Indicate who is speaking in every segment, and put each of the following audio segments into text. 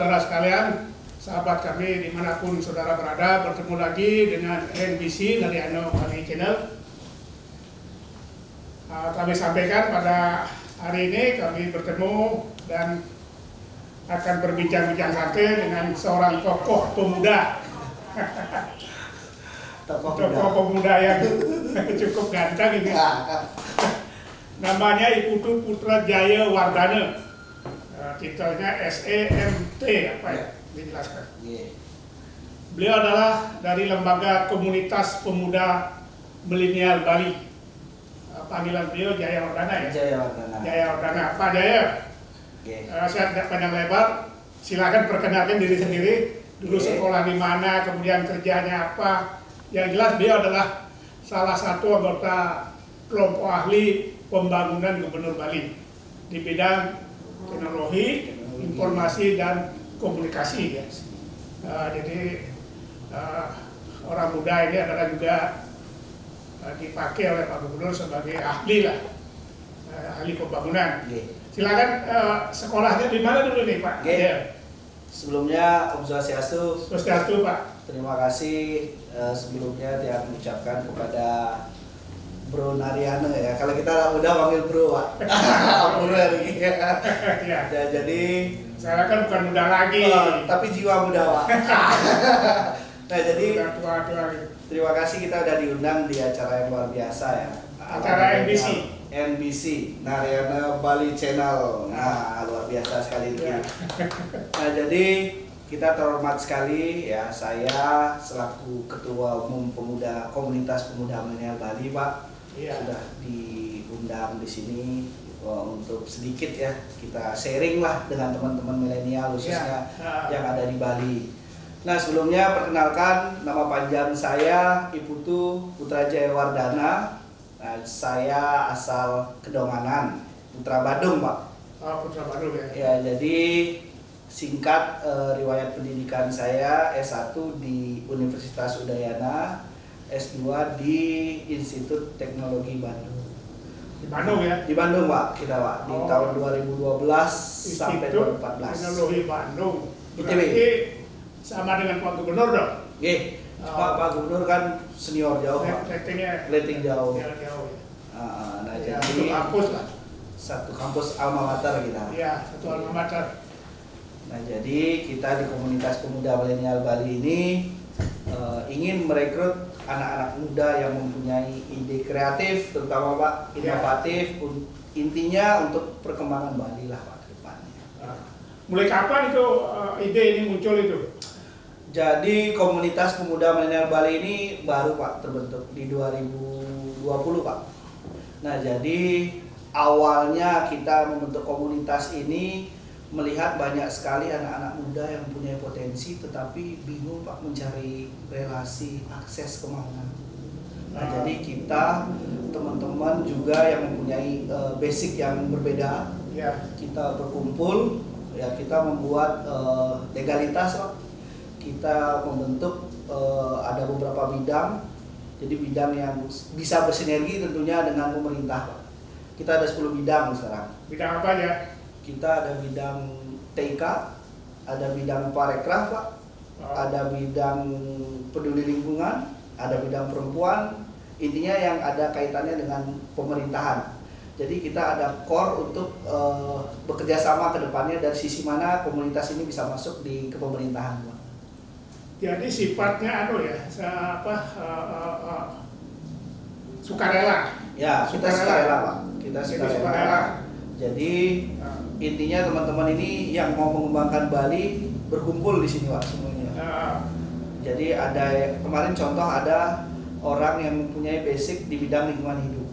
Speaker 1: saudara-saudara sekalian, sahabat kami dimanapun saudara berada, bertemu lagi dengan NBC Nariano Bali Channel. Kami sampaikan pada hari ini kami bertemu dan akan berbincang-bincang santai dengan seorang tokoh pemuda. Tokoh pemuda yang cukup ganteng ini. Namanya Iputu Putra Jaya Wardana. Titelnya SEMT apa ya? Dijelaskan. Beliau adalah dari Lembaga Komunitas Pemuda Milenial Bali. Panggilan beliau Jaya Wardana ya? Jaya Wardana. Pak Jaya, saya tidak panjang lebar, silakan perkenalkan diri sendiri. Dulu sekolah di mana, kemudian kerjanya apa. Yang jelas beliau adalah salah satu anggota kelompok ahli pembangunan Gubernur Bali di bidang teknologi, informasi dan komunikasi ya. Jadi orang muda ini adalah juga dipakai oleh Pak Gubernur sebagai ahli lah, ahli pembangunan. Silakan, sekolahnya di mana dulu nih Pak?
Speaker 2: Sebelumnya Om Swastiastu.
Speaker 1: Swastiastu Pak.
Speaker 2: Terima kasih sebelumnya dia mengucapkan kepada Bro Nariano ya. Kalau kita udah panggil Bro Pak. Bro lagi.
Speaker 1: Ya.
Speaker 2: Jadi
Speaker 1: saya kan bukan muda lagi.
Speaker 2: Tapi jiwa muda Pak. Nah jadi
Speaker 1: tua.
Speaker 2: Terima kasih kita udah diundang di acara yang luar biasa ya.
Speaker 1: Acara
Speaker 2: NBC Nariano Bali Channel. Nah luar biasa sekali ini. Nah jadi kita terhormat sekali ya, saya selaku Ketua Umum Komunitas Pemuda Milenial Bali Pak, sudah diundang di sini untuk sedikit ya kita sharing lah dengan teman-teman milenial khususnya yang ada di Bali. Nah sebelumnya perkenalkan, nama panjang saya Iputu Putra Jaya Wardana. Nah, saya asal Kedonganan, Putra Badung Pak.
Speaker 1: Putra Badung ya.
Speaker 2: Ya jadi singkat riwayat pendidikan saya S1 di Universitas Udayana, S2 di Institut Teknologi Bandung.
Speaker 1: Di Bandung ya?
Speaker 2: Di Bandung Pak, kita Pak, di tahun 2012 sampai 2014.
Speaker 1: Teknologi Bandung.
Speaker 2: ITB.
Speaker 1: Berarti sama dengan Pak Gubernur dong?
Speaker 2: Pak Gubernur kan senior jauh Pak. Rating jauh.
Speaker 1: Jauh.
Speaker 2: Nah
Speaker 1: Ya,
Speaker 2: jadi
Speaker 1: satu kampus lah.
Speaker 2: Satu kampus alma mater kita.
Speaker 1: Iya, satu alma mater.
Speaker 2: Nah jadi kita di Komunitas Pemuda Milenial Bali ini ingin merekrut anak-anak muda yang mempunyai ide kreatif, terutama Pak, inovatif, intinya untuk perkembangan Bali lah Pak ke depannya.
Speaker 1: Mulai kapan itu ide ini muncul itu?
Speaker 2: Jadi Komunitas Pemuda Milenial Bali ini baru Pak terbentuk di 2020 Pak. Nah jadi awalnya kita membentuk komunitas ini melihat banyak sekali anak-anak muda yang punya potensi tetapi bingung Pak mencari relasi akses kemana. Nah jadi kita teman-teman juga yang mempunyai basic yang berbeda, kita berkumpul ya, kita membuat legalitas Pak. Kita membentuk ada beberapa bidang, jadi bidang yang bisa bersinergi tentunya dengan pemerintah Pak. Kita ada 10 bidang sekarang.
Speaker 1: Bidang apa ya?
Speaker 2: Kita ada bidang TIK, ada bidang parekraf Pak, ada bidang peduli lingkungan, ada bidang perempuan, intinya yang ada kaitannya dengan pemerintahan. Jadi kita ada core untuk bekerja sama ke depannya dari sisi mana komunitas ini bisa masuk di kepemerintahan Pak.
Speaker 1: Jadi sifatnya sukarela.
Speaker 2: Ya, kita sukarela Pak. Kita sukarela. Jadi intinya teman-teman ini yang mau mengembangkan Bali berkumpul di sini Pak semuanya. Jadi ada kemarin contoh ada orang yang mempunyai basic di bidang lingkungan hidup.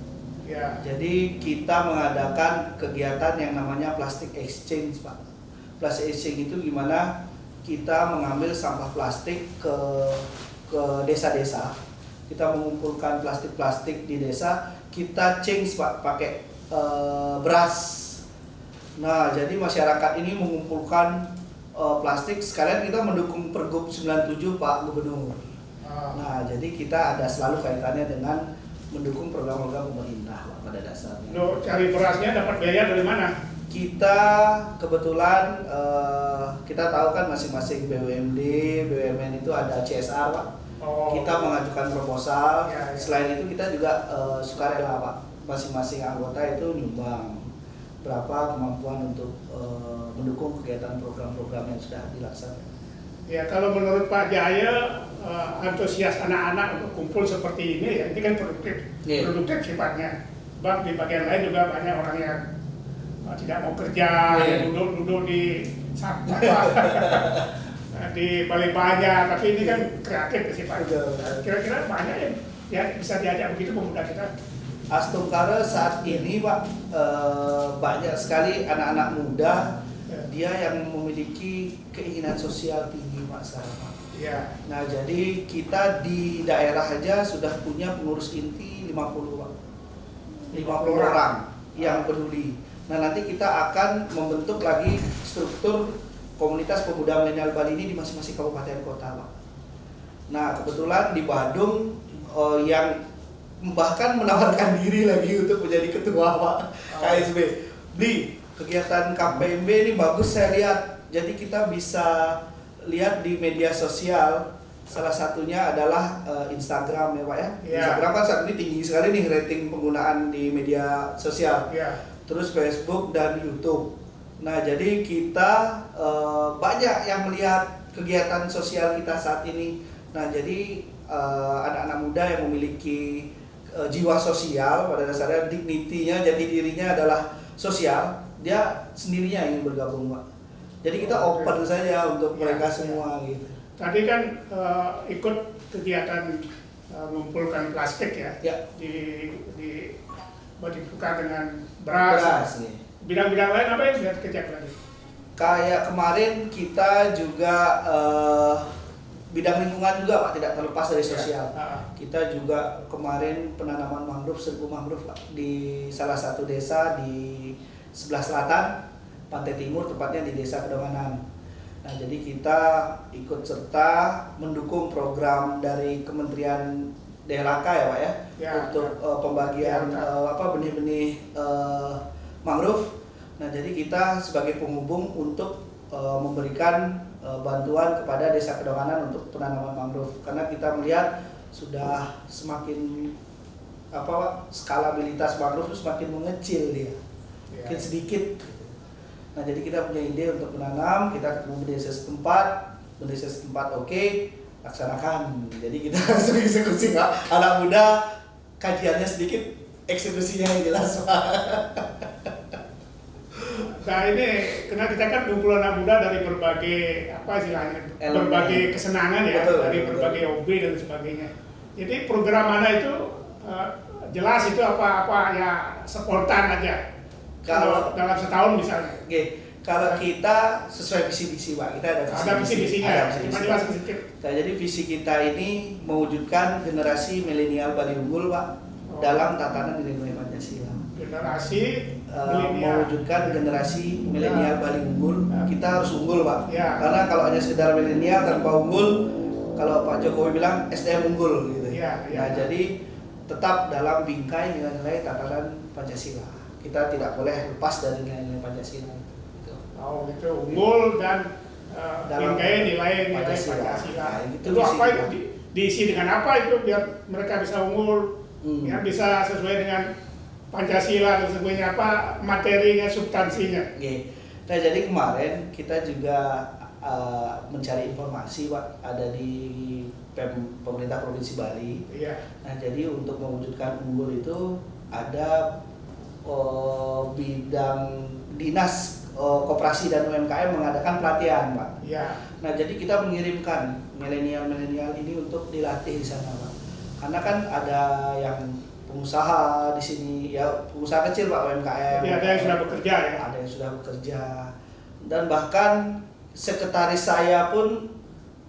Speaker 2: Jadi kita mengadakan kegiatan yang namanya plastic exchange Pak. Plastic exchange itu gimana? Kita mengambil sampah plastik ke desa-desa. Kita mengumpulkan plastik-plastik di desa, kita change Pak pakai beras. Nah, jadi masyarakat ini mengumpulkan plastik, sekalian kita mendukung Pergub 97 Pak Gubernur. Nah, jadi kita ada selalu kaitannya dengan mendukung program-program pemerintah Pak, pada dasarnya.
Speaker 1: Lo cari berasnya dapat biaya dari mana?
Speaker 2: Kita kebetulan kita tahu kan masing-masing BUMD, BUMN itu ada CSR Pak. Kita mengajukan proposal.
Speaker 1: Ya.
Speaker 2: Selain itu kita juga sukarela Pak. Masing-masing anggota itu nyumbang berapa kemampuan untuk mendukung kegiatan program-program yang sudah dilaksanakan.
Speaker 1: Ya, kalau menurut Pak Jaya, antusias anak-anak untuk kumpul seperti ini ya, ini kan produktif sifatnya. Sebab di bagian lain juga banyak orang yang tidak mau kerja, duduk-duduk di di balai banyak, tapi ini kan kreatif sifatnya. Kira-kira banyak yang ya bisa diajak begitu pemuda kita.
Speaker 2: Astungkara saat ini Pak, banyak sekali anak-anak muda dia yang memiliki keinginan sosial tinggi Pak sekarang Pak.
Speaker 1: Ya.
Speaker 2: Nah jadi kita di daerah aja sudah punya pengurus inti 50 Pak. 50 orang yang peduli. Nah nanti kita akan membentuk lagi struktur komunitas pemuda milenial Bali ini di masing-masing kabupaten kota Pak. Nah kebetulan di Badung yang bahkan menawarkan diri lagi untuk menjadi ketua Pak KSB. Di kegiatan KPMB ini bagus saya lihat. Jadi kita bisa lihat di media sosial, salah satunya adalah Instagram ya Pak ya. Instagram kan saat ini tinggi sekali nih rating penggunaan di media sosial. Terus Facebook dan YouTube. Nah jadi kita banyak yang melihat kegiatan sosial kita saat ini. Nah jadi anak-anak muda yang memiliki jiwa sosial, pada dasarnya dignity-nya, jati dirinya adalah sosial, dia sendirinya ingin bergabung Pak. Jadi kita open saja untuk mereka semua gitu.
Speaker 1: Tadi kan ikut kegiatan mengumpulkan plastik ya. Ditukar dengan beras. Bidang-bidang lain apa yang sudah dikerjakan lagi?
Speaker 2: Kayak kemarin kita juga bidang lingkungan juga Pak, tidak terlepas dari sosial. Kita juga kemarin penanaman mangrove, serbu mangrove Pak, di salah satu desa di sebelah selatan Pantai Timur, tepatnya di Desa Kedonganan. Nah jadi kita ikut serta mendukung program dari Kementerian DLHK ya Pak ya, untuk pembagian benih-benih mangrove. Nah jadi kita sebagai penghubung untuk memberikan bantuan kepada Desa Kedonganan untuk penanaman mangrove, karena kita melihat sudah semakin skalabilitas mangrove itu semakin mengecil dia, makin sedikit. Nah jadi kita punya ide untuk menanam, kita ketemu desa setempat oke, laksanakan. Jadi kita langsung eksekusi Pak. Anak muda kajiannya sedikit, eksekusinya yang jelas Pak.
Speaker 1: Nah ini, karena kita kan kumpulan anak muda dari berbagai berbagai kesenangan ya, dari berbagai hobi dan sebagainya. Jadi program mana itu jelas itu apa ya spontan aja. Kalau dalam setahun misalnya.
Speaker 2: Kalau kita sesuai visi-visi Pak, kita ada
Speaker 1: visi-visinya.
Speaker 2: Nah, jadi visi kita ini mewujudkan generasi milenial Bali unggul Pak, dalam tatanan nilai-nilai Pancasila. Mewujudkan generasi milenial Bali unggul, kita harus unggul Pak. Karena kalau hanya sekedar milenial tanpa unggul, kalau Pak Jokowi bilang SDM unggul gitu. Nah jadi tetap dalam bingkai nilai-nilai tatanan Pancasila. Kita tidak boleh lepas dari nilai-nilai Pancasila. Gitu.
Speaker 1: Oh gitu, unggul dan bingkai nilai Pancasila.
Speaker 2: Nah,
Speaker 1: itu apa itu diisi dengan apa itu biar mereka bisa unggul, biar bisa sesuai dengan Pancasila dan sebagainya, apa materinya, substansinya.
Speaker 2: Nah jadi kemarin kita juga mencari informasi Pak, ada di pemerintah Provinsi Bali. Nah jadi untuk mewujudkan unggul itu ada bidang dinas koperasi dan UMKM mengadakan pelatihan Pak. Nah jadi kita mengirimkan milenial ini untuk dilatih di sana Pak. Karena kan ada yang pengusaha di sini ya, pengusaha kecil Pak, UMKM.
Speaker 1: Jadi ada yang sudah bekerja ya?
Speaker 2: Ada yang sudah bekerja. Dan bahkan sekretaris saya pun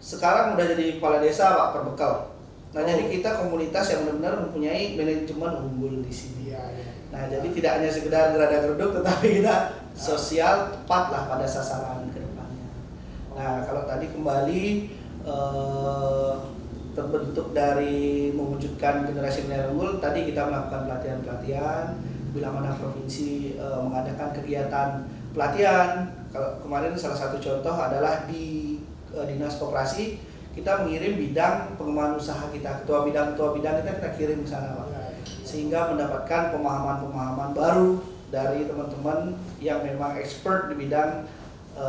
Speaker 2: sekarang udah jadi kepala desa Pak, perbekal. Nah jadi kita komunitas yang benar-benar mempunyai manajemen unggul di sini. Nah jadi tidak hanya sekedar gerada-geruduk, tetapi kita sosial tepat lah pada sasaran ke depannya. Nah kalau tadi kembali terbentuk dari mewujudkan generasi milenial unggul, tadi kita melakukan pelatihan-pelatihan bila mana provinsi mengadakan kegiatan pelatihan. Kalau kemarin salah satu contoh adalah di Dinas Koperasi, kita mengirim bidang pengembangan usaha kita, ketua bidang kita kirim ke sana, Pak. Sehingga mendapatkan pemahaman-pemahaman baru dari teman-teman yang memang expert di bidang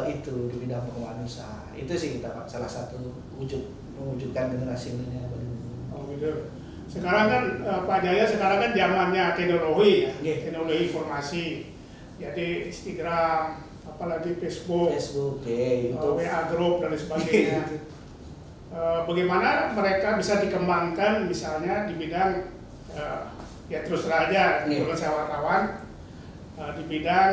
Speaker 2: itu, di bidang pengembangan usaha. Itu sih kita, Pak, salah satu mewujudkan generasi milenial.
Speaker 1: Oh gitu. Sekarang kan Pak Jaya, sekarang kan zamannya teknologi ya, teknologi informasi. Jadi Instagram, apalagi Facebook, YouTube, WA group dan sebagainya. Bagaimana mereka bisa dikembangkan misalnya di bidang ya terus terang aja, kalau saya wartawan di bidang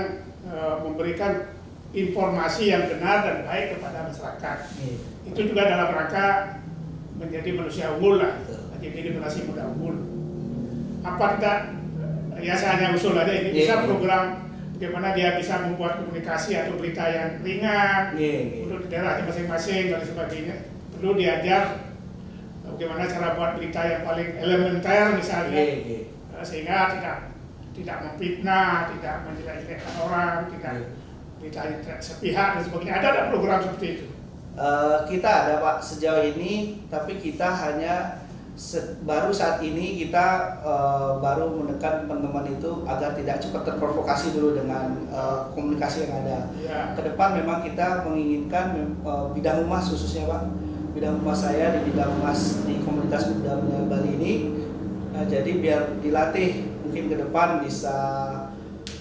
Speaker 1: memberikan informasi yang benar dan baik kepada masyarakat. Itu juga dalam rangka menjadi manusia unggul lah, jadi generasi muda unggul. Apa kita, ya saya hanya usul aja ini, bisa program bagaimana dia bisa membuat komunikasi atau berita yang ringan untuk di daerahnya masing-masing dan sebagainya. Perlu diajar bagaimana cara buat berita yang paling elementer misalnya, sehingga tidak memfitnah, tidak menjelek-jelekan orang, tidak sepihak dan sebagainya. Ada program seperti itu?
Speaker 2: Kita ada, Pak, sejauh ini, tapi kita hanya baru saat ini kita baru menekan teman-teman itu agar tidak cepat terprovokasi dulu dengan komunikasi yang ada. Kedepan memang kita menginginkan bidang humas khususnya, Pak, bidang humas saya di bidang humas di komunitas muda Bali ini. Jadi biar dilatih, mungkin ke depan bisa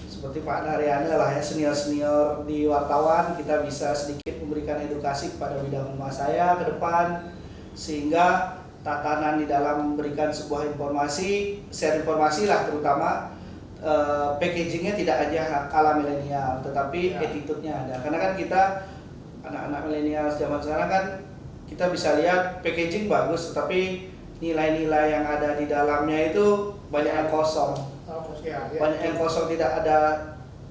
Speaker 2: seperti Pak Naryana lah ya, senior-senior di wartawan, kita bisa sedikit memberikan edukasi kepada bidang humas saya ke depan, sehingga tatanan di dalam memberikan sebuah informasi, share informasi lah terutama, packagingnya tidak aja ala milenial, tetapi attitude-nya ada. Karena kan kita anak-anak milenial zaman sekarang kan kita bisa lihat packaging bagus, tetapi nilai-nilai yang ada di dalamnya itu banyak yang kosong. Banyak yang kosong, tidak ada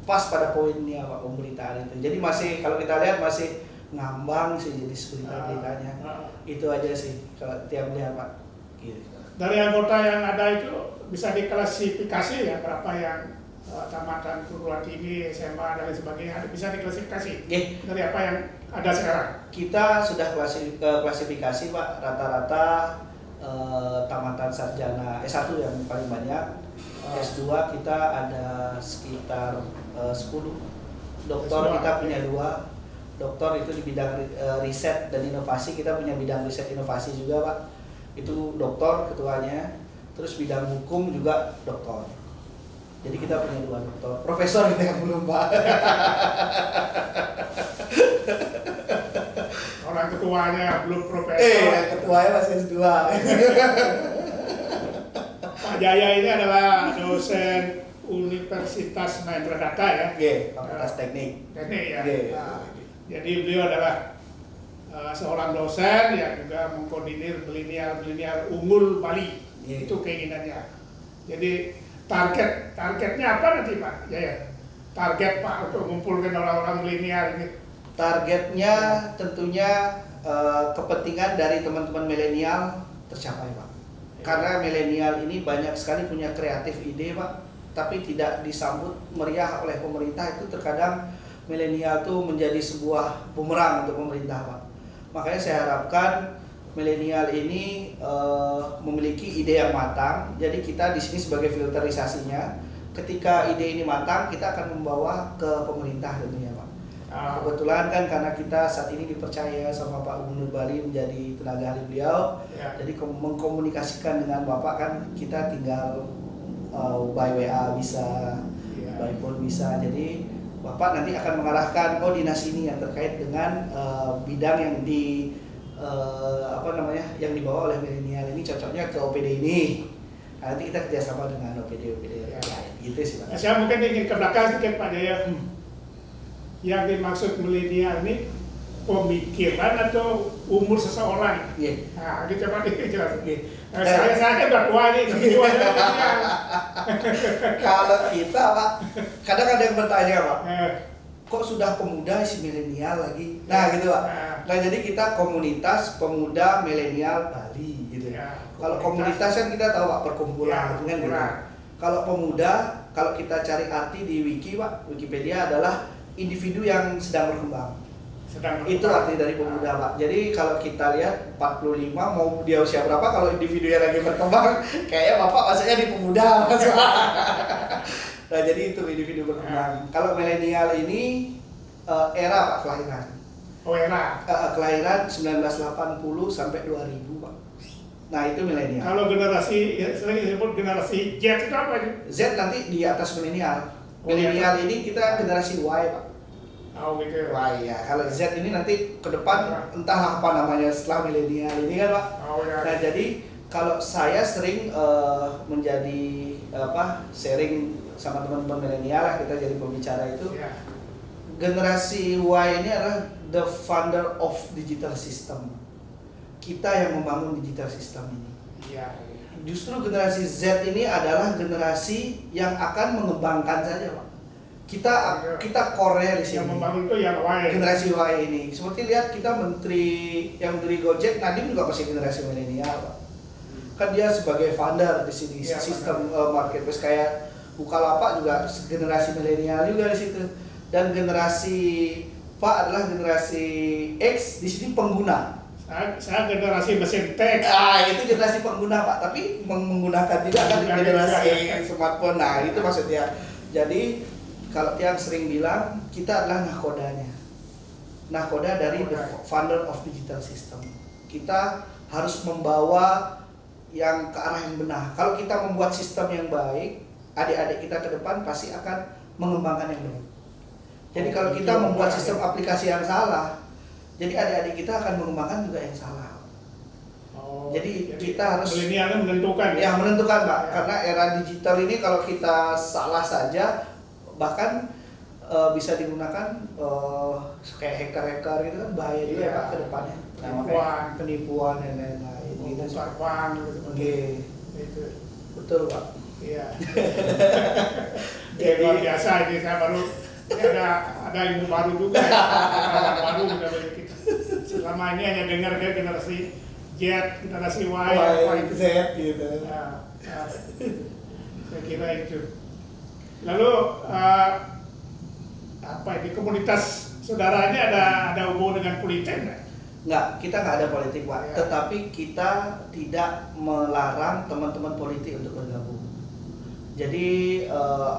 Speaker 2: pas pada poinnya, Pak, pemberitaan itu. Jadi masih, kalau kita lihat masih ngambang sih jadi berita-beritanya. Itu aja sih kalau tiap lihat, Pak. Gitu.
Speaker 1: Dari anggota yang ada itu bisa diklasifikasi ya, berapa yang tamatan perguruan tinggi, SMA dan lain sebagainya, bisa diklasifikasi dari apa yang ada sekarang?
Speaker 2: Kita sudah klasifikasi, Pak, rata-rata tamatan sarjana S1 yang paling banyak. S2 kita ada sekitar 10. Doktor kita punya 2. Doktor itu di bidang riset dan inovasi, kita punya bidang riset inovasi juga, Pak. Itu doktor ketuanya. Terus bidang hukum juga doktor. Jadi kita punya 2 doktor. Profesor kita yang belum, Pak.
Speaker 1: Orang ketuanya belum profesor.
Speaker 2: Ketuanya masih S2.
Speaker 1: Pak Jaya ini adalah dosen Universitas Mahendra Data ya.
Speaker 2: Fakultas Teknik.
Speaker 1: Teknik ya. Jadi beliau adalah seorang dosen yang juga mengkoordinir milenial unggul Bali. Itu keinginannya. Jadi targetnya apa nanti, Pak Jaya? Target, Pak, untuk mengumpulkan orang-orang milenial ini.
Speaker 2: Targetnya tentunya kepentingan dari teman-teman milenial tercapai, Pak. Karena milenial ini banyak sekali punya kreatif ide, Pak, tapi tidak disambut meriah oleh pemerintah. Itu terkadang milenial tuh menjadi sebuah bumerang untuk pemerintah, Pak. Makanya saya harapkan milenial ini memiliki ide yang matang. Jadi kita di sini sebagai filterisasinya. Ketika ide ini matang, kita akan membawa ke pemerintah tentunya, Pak. Kebetulan kan karena kita saat ini dipercaya sama Pak Gubernur Bali menjadi tenaga ahli beliau, jadi mengkomunikasikan dengan Bapak kan kita tinggal by WA bisa, by phone bisa. Jadi Bapak nanti akan mengarahkan dinas ini yang terkait dengan bidang yang yang dibawa oleh milenial ini cocoknya ke OPD ini. Nanti kita kerjasama dengan OPD lain. Gitu sih, Pak.
Speaker 1: Saya mungkin ingin ke belakang sedikit, Pak Jaya. Yang dimaksud milenial ini pemikiran atau umur seseorang? Nah, gitu Pak dijelasin. Saya udah tua nih,
Speaker 2: Kalau kita, Pak, kadang ada yang bertanya, Pak, kok sudah pemuda si milenial lagi? Nah, gitu, Pak. Nah, jadi kita komunitas pemuda milenial Bali, gitu. Kalau komunitas kan kita tahu, Pak, perkumpulan, kan gitu. Kalau pemuda, kalau kita cari arti di wiki Pak, Wikipedia adalah individu yang sedang berkembang. Itu arti dari pemuda Pak. Jadi kalau kita lihat 45 mau dia usia berapa, kalau individu yang lagi berkembang kayaknya Bapak maksudnya di pemuda Mas. Nah jadi itu individu berkembang. Kalau milenial ini era Pak kelahiran.
Speaker 1: Oh era.
Speaker 2: Kelahiran 1980 sampai 2000 Pak. Nah itu milenial.
Speaker 1: Kalau generasi sering disebut generasi Z itu apa?
Speaker 2: Z nanti di atas milenial. Milenial ini kita generasi Y Pak.
Speaker 1: Oh gitu.
Speaker 2: Wah ya, kalau Z ini nanti ke depan entah apa namanya setelah milenial ini kan Pak.
Speaker 1: Oh ya.
Speaker 2: Nah jadi kalau saya sering menjadi sharing sama teman-teman milenial lah, kita jadi pembicara itu.
Speaker 1: Ya.
Speaker 2: Generasi Y ini adalah the founder of digital system. Kita yang membangun digital system ini.
Speaker 1: Iya.
Speaker 2: Justru generasi Z ini adalah generasi yang akan mengembangkan saja Pak. Kita core di sini.
Speaker 1: Yang membangun itu yang Y.
Speaker 2: Generasi Y ini. Seperti lihat kita menteri Gojek, Nadiem juga masih generasi milenial, Pak. Kan dia sebagai founder di sini,
Speaker 1: Ya,
Speaker 2: sistem marketplace kayak Bukalapak juga generasi milenial juga di situ. Dan generasi Pak adalah generasi X, di sini pengguna.
Speaker 1: Saya generasi mesin teks.
Speaker 2: Itu generasi pengguna Pak, tapi menggunakan juga kan generasi smartphone. Nah, itu maksudnya. Jadi kalau yang sering bilang kita adalah nahkodanya. Nahkoda dari the founder of digital system. Kita harus membawa yang ke arah yang benar. Kalau kita membuat sistem yang baik, adik-adik kita ke depan pasti akan mengembangkan yang baik. Jadi kalau kita membuat sistem aplikasi yang salah, jadi adik-adik kita akan mengembangkan juga yang salah. Jadi kita harus
Speaker 1: milenial menentukan
Speaker 2: ya menentukan Pak,
Speaker 1: ya.
Speaker 2: Karena era digital ini kalau kita salah saja bahkan bisa digunakan kayak hacker-hacker gitu kan bahaya juga ya Pak ke depannya. Penipuan dan lain-lain gitu. Oke.
Speaker 1: Itu.
Speaker 2: Betul Pak.
Speaker 1: Iya. Jadi luar biasa ini saya baru ada ilmu baru juga ya. Pengalaman baru juga bagi kita. Selama ini hanya dengar generasi Z, generasi Y
Speaker 2: Z gitu.
Speaker 1: Ya. Saya kira itu. Lalu di komunitas saudaranya ada hubungan dengan politik nggak?
Speaker 2: Nggak, kita nggak ada politik Pak.
Speaker 1: Ya.
Speaker 2: Tetapi kita tidak melarang teman-teman politik untuk bergabung. Jadi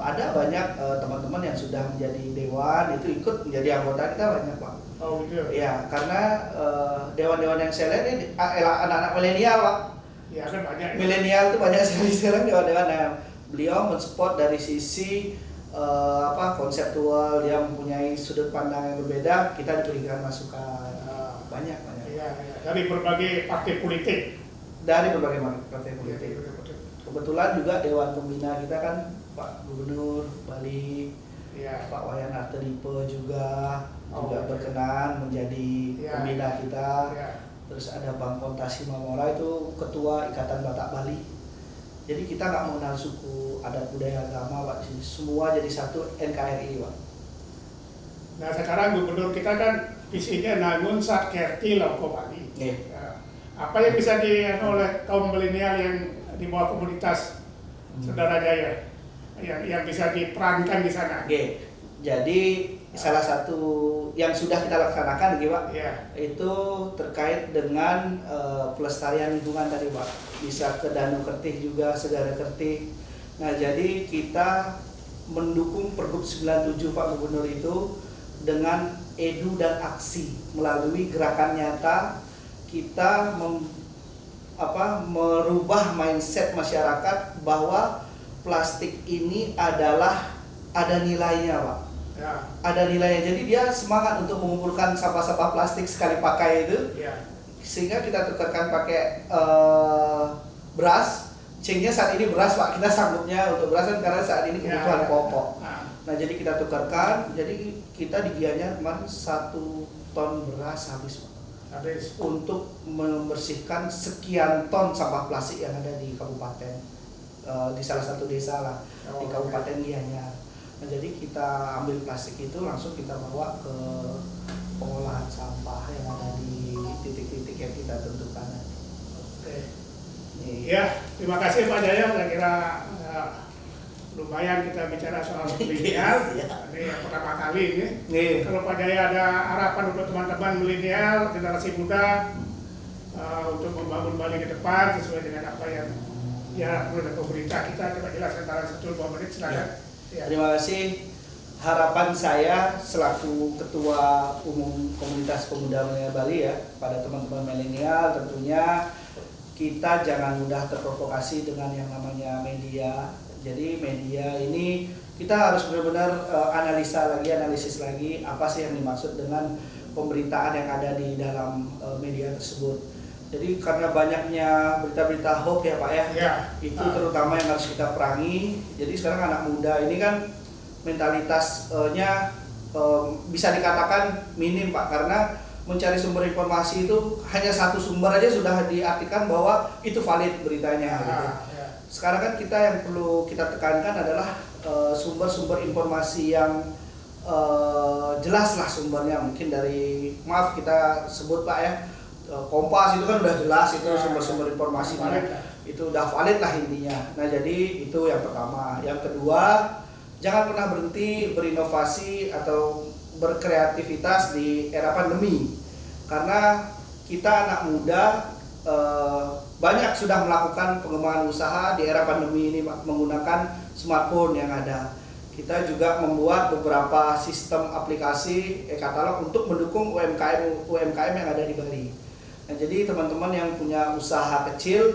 Speaker 2: ada banyak teman-teman yang sudah menjadi dewan itu ikut menjadi anggota kita banyak Pak.
Speaker 1: Oh gitu.
Speaker 2: Ya, karena dewan-dewan yang saya lihat ini anak-anak milenial Pak.
Speaker 1: Ya kan banyak.
Speaker 2: Milenial itu banyak sekali sekarang dewan-dewan yang beliau mensupport dari sisi konseptual, dia mempunyai sudut pandang yang berbeda, kita diberikan masukan banyak.
Speaker 1: Iya. Dari berbagai partai politik.
Speaker 2: Dari berbagai partai politik.
Speaker 1: Ya.
Speaker 2: Kebetulan juga dewan pembina kita kan Pak Gubernur Bali,
Speaker 1: Ya.
Speaker 2: Pak Wayan Arteripe juga berkenan menjadi pembina kita.
Speaker 1: Ya.
Speaker 2: Terus ada Bang Kontasi Mamora itu ketua Ikatan Batak Bali. Jadi kita nggak mengenal suku, adat, budaya, agama Pak. Semua jadi satu NKRI Pak.
Speaker 1: Nah sekarang gubernur kita kan visinya Nangun Satkerti Lauko Bali. Ya. Apa yang bisa dilakukan oleh kaum milenial yang di bawah komunitas Saudara Jaya yang bisa diperankan di sana?
Speaker 2: Jadi salah satu yang sudah kita laksanakan gitu Pak, itu terkait dengan pelestarian lingkungan tadi Pak. Bisa ke Danau Kertih juga, Segara Kertih. Nah jadi kita mendukung Pergub 97 Pak Gubernur itu dengan edu dan aksi melalui gerakan nyata kita merubah mindset masyarakat bahwa plastik ini adalah ada nilainya Pak.
Speaker 1: Ya.
Speaker 2: Ada nilainya, jadi dia semangat untuk mengumpulkan sampah-sampah plastik sekali pakai itu.
Speaker 1: Ya.
Speaker 2: Sehingga kita tukarkan pakai beras. Cengnya saat ini beras Pak, kita sanggupnya untuk beras kan karena saat ini kebutuhan pokok. Nah jadi kita tukarkan, jadi kita di Gianyar kemarin 1 ton beras habis Pak. Untuk membersihkan sekian ton sampah plastik yang ada di kabupaten, di salah satu desa lah di Kabupaten Gianyar. Nah jadi kita ambil plastik itu langsung kita bawa ke pengolahan sampah yang ada di titik-titik yang kita tentukan.
Speaker 1: Ya, terima kasih Pak Jaya. Saya kira lumayan kita bicara soal milenial. Ini yang pertama kali ini. Kalau Pak Jaya ada harapan untuk teman-teman milenial, generasi muda untuk membangun Bali ke depan sesuai dengan apa yang diharapkan oleh pemerintah kita, coba jelaskan dalam 1-2 menit, silakan. Ya.
Speaker 2: Terima kasih. Harapan saya selaku Ketua Umum Komunitas Pemuda Milenial Bali ya, pada teman-teman milenial tentunya kita jangan mudah terprovokasi dengan yang namanya media. Jadi media ini kita harus benar-benar analisis lagi apa sih yang dimaksud dengan pemberitaan yang ada di dalam media tersebut. Jadi karena banyaknya berita-berita hoax ya Pak ya, itu terutama yang harus kita perangi. Jadi sekarang anak muda ini kan mentalitasnya bisa dikatakan minim Pak, karena mencari sumber informasi itu hanya satu sumber aja sudah diartikan bahwa itu valid beritanya. Gitu. Sekarang kan kita yang perlu kita tekankan adalah sumber-sumber informasi yang jelas lah sumbernya, mungkin dari maaf kita sebut Pak ya, Kompas itu kan udah jelas itu sumber-sumber informasinya, itu udah valid lah intinya. Nah jadi itu yang pertama. Yang kedua, jangan pernah berhenti berinovasi atau berkreativitas di era pandemi, karena kita anak muda banyak sudah melakukan pengembangan usaha di era pandemi ini menggunakan smartphone yang ada. Kita juga membuat beberapa sistem aplikasi e-katalog untuk mendukung UMKM yang ada di Bali. Nah, jadi teman-teman yang punya usaha kecil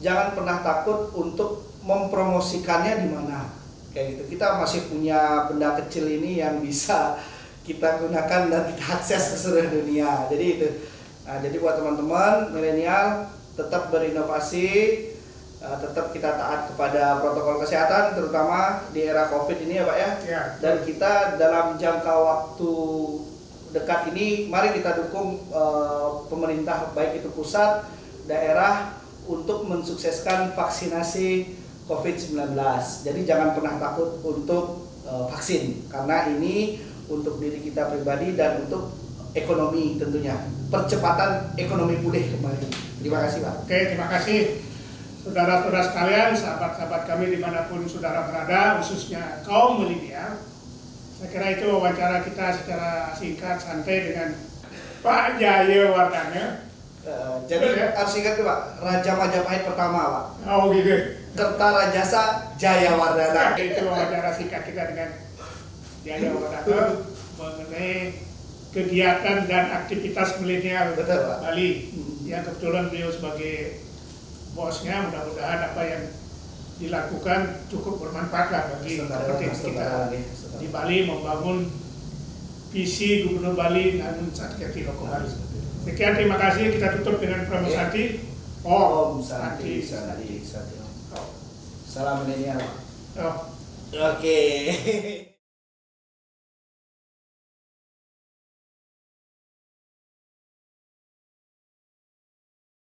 Speaker 2: jangan pernah takut untuk mempromosikannya di mana. Kayak gitu. Kita masih punya benda kecil ini yang bisa kita gunakan dan kita akses ke seluruh dunia. Jadi itu. Nah, jadi buat teman-teman milenial tetap berinovasi, tetap kita taat kepada protokol kesehatan terutama di era Covid ini ya Pak ya. Dan kita dalam jangka waktu dekat ini mari kita dukung pemerintah baik itu pusat, daerah untuk mensukseskan vaksinasi COVID-19. Jadi jangan pernah takut untuk vaksin, karena ini untuk diri kita pribadi dan untuk ekonomi tentunya. Percepatan ekonomi pulih kembali. Terima kasih Pak.
Speaker 1: Oke, terima kasih saudara-saudara sekalian, sahabat-sahabat kami dimanapun saudara berada, khususnya kaum milenial. Saya kira itu wawancara kita secara singkat, santai dengan Pak Jaya Wardana.
Speaker 2: Jadi harus ingat Pak, Raja Majapahit pertama Pak.
Speaker 1: Oh gitu.
Speaker 2: Kertarajasa Jaya Wardana.
Speaker 1: Itu wawancara singkat kita dengan Jaya Wardana mengenai kegiatan dan aktivitas milenial Bali. Yang kebetulan beliau sebagai bosnya, mudah-mudahan apa yang dilakukan cukup bermanfaat lah bagi kompetensi kita di Bali membangun visi Gubernur Bali Nanun Satyaki Loko Bali. Sekian, terima kasih. Kita tutup dengan Pramu Santi.
Speaker 2: Om Santi. Salam milenial. Oke.